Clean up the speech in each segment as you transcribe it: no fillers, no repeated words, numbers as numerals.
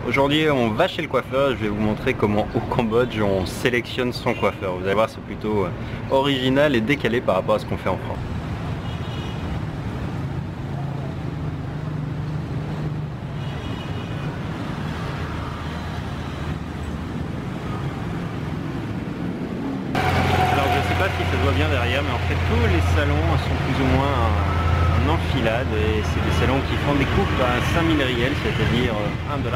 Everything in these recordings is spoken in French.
Aujourd'hui on va chez le coiffeur, je vais vous montrer comment au Cambodge on sélectionne son coiffeur. Vous allez voir, c'est plutôt original et décalé par rapport à ce qu'on fait en France. Alors je ne sais pas si ça se voit bien derrière, mais en fait tous les salons sont plus ou moins en enfilade et c'est des salons qui font des coupes à 5000 riels, c'est-à-dire 1,25 $.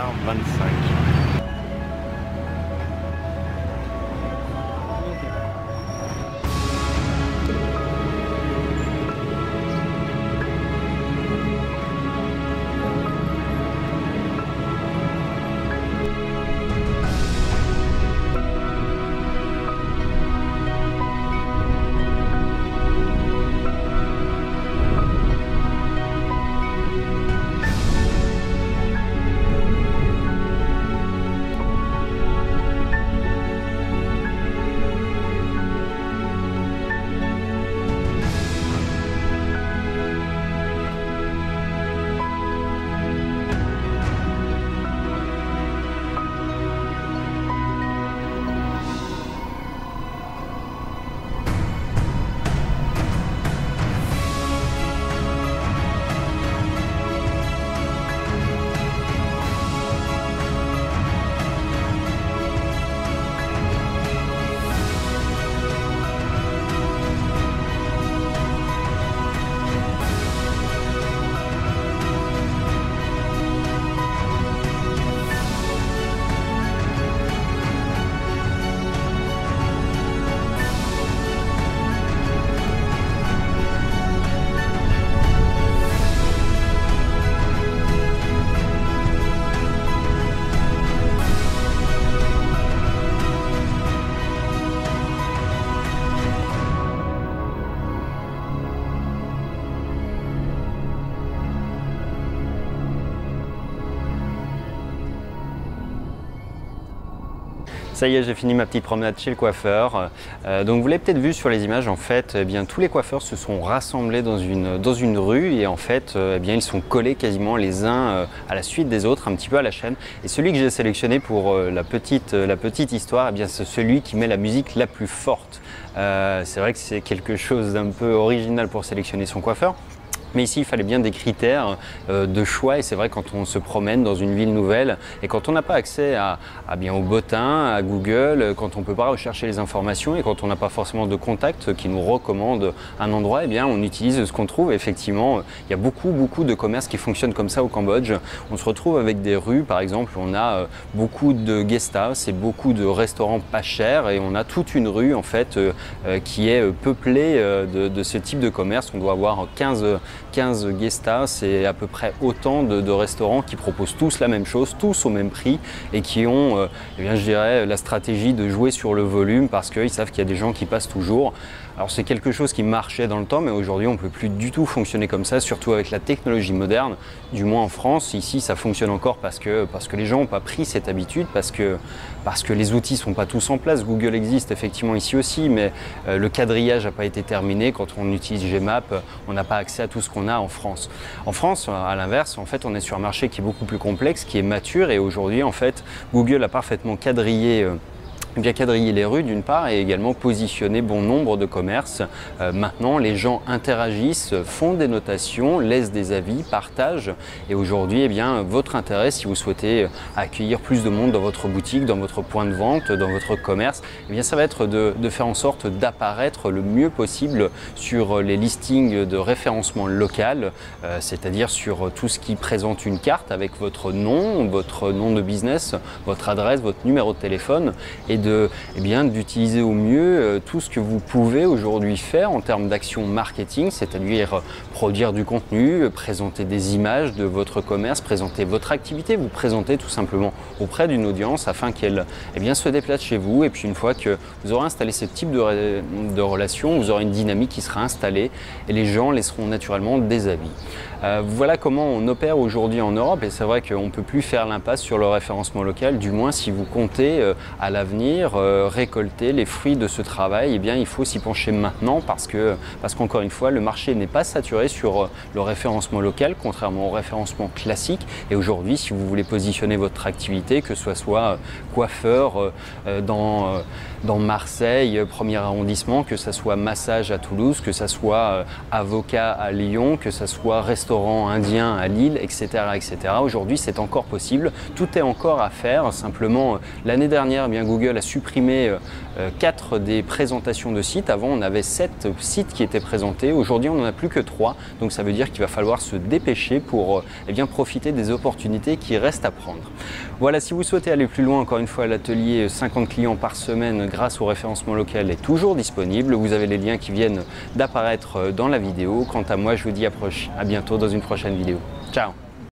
Ça y est, j'ai fini ma petite promenade chez le coiffeur. Donc vous l'avez peut-être vu sur les images, en fait, eh bien, tous les coiffeurs se sont rassemblés dans une rue et en fait, eh bien, ils sont collés quasiment les uns à la suite des autres, un petit peu à la chaîne. Et celui que j'ai sélectionné pour la petite histoire, eh bien, c'est celui qui met la musique la plus forte. C'est vrai que c'est quelque chose d'un peu original pour sélectionner son coiffeur. Mais ici, il fallait bien des critères de choix et c'est vrai quand on se promène dans une ville nouvelle et quand on n'a pas accès au bottin, à Google, quand on ne peut pas rechercher les informations et quand on n'a pas forcément de contact qui nous recommande un endroit, eh bien, on utilise ce qu'on trouve. Effectivement, il y a beaucoup de commerces qui fonctionnent comme ça au Cambodge. On se retrouve avec des rues, par exemple, on a beaucoup de guest house et beaucoup de restaurants pas chers et on a toute une rue en fait qui est peuplée de ce type de commerce. On doit avoir 15 guest house et à peu près autant de restaurants qui proposent tous la même chose, tous au même prix et qui ont, eh bien, je dirais, la stratégie de jouer sur le volume parce qu'ils savent qu'il y a des gens qui passent toujours. Alors c'est quelque chose qui marchait dans le temps, mais aujourd'hui on ne peut plus du tout fonctionner comme ça, surtout avec la technologie moderne, du moins en France. Ici ça fonctionne encore parce que les gens n'ont pas pris cette habitude, parce que les outils ne sont pas tous en place. Google existe effectivement ici aussi, mais le quadrillage n'a pas été terminé. Quand on utilise Gmap, on n'a pas accès à tout ce qu'on a en France. En France, à l'inverse, en fait, on est sur un marché qui est beaucoup plus complexe, qui est mature, et aujourd'hui, en fait, Google a parfaitement quadrillé bien quadriller les rues d'une part et également positionner bon nombre de commerces. Maintenant, les gens interagissent, font des notations, laissent des avis, partagent. Et aujourd'hui, eh bien, votre intérêt, si vous souhaitez accueillir plus de monde dans votre boutique, dans votre point de vente, dans votre commerce, eh bien, ça va être de faire en sorte d'apparaître le mieux possible sur les listings de référencement local, c'est-à-dire sur tout ce qui présente une carte avec votre nom de business, votre adresse, votre numéro de téléphone, et d'utiliser au mieux tout ce que vous pouvez aujourd'hui faire en termes d'action marketing, c'est-à-dire produire du contenu, présenter des images de votre commerce, présenter votre activité, vous présenter tout simplement auprès d'une audience afin qu'elle se déplace chez vous. Et puis une fois que vous aurez installé ce type de relation, vous aurez une dynamique qui sera installée et les gens laisseront naturellement des avis. Voilà comment on opère aujourd'hui en Europe, et c'est vrai qu'on ne peut plus faire l'impasse sur le référencement local, du moins si vous comptez à l'avenir venir récolter les fruits de ce travail, eh bien, il faut s'y pencher maintenant parce qu'encore une fois, le marché n'est pas saturé sur le référencement local, contrairement au référencement classique. Et aujourd'hui, si vous voulez positionner votre activité, que ce soit coiffeur dans Marseille, 1er arrondissement, que ce soit massage à Toulouse, que ce soit avocat à Lyon, que ce soit restaurant indien à Lille, etc. etc. Aujourd'hui, c'est encore possible. Tout est encore à faire. Simplement, l'année dernière, eh bien, Google a supprimé 4 des présentations de sites. Avant, on avait 7 sites qui étaient présentés. Aujourd'hui, on n'en a plus que 3. Donc, ça veut dire qu'il va falloir se dépêcher pour eh bien, profiter des opportunités qui restent à prendre. Voilà, si vous souhaitez aller plus loin, encore une fois, l'atelier 50 clients par semaine grâce au référencement local est toujours disponible. Vous avez les liens qui viennent d'apparaître dans la vidéo. Quant à moi, je vous dis à bientôt dans une prochaine vidéo. Ciao!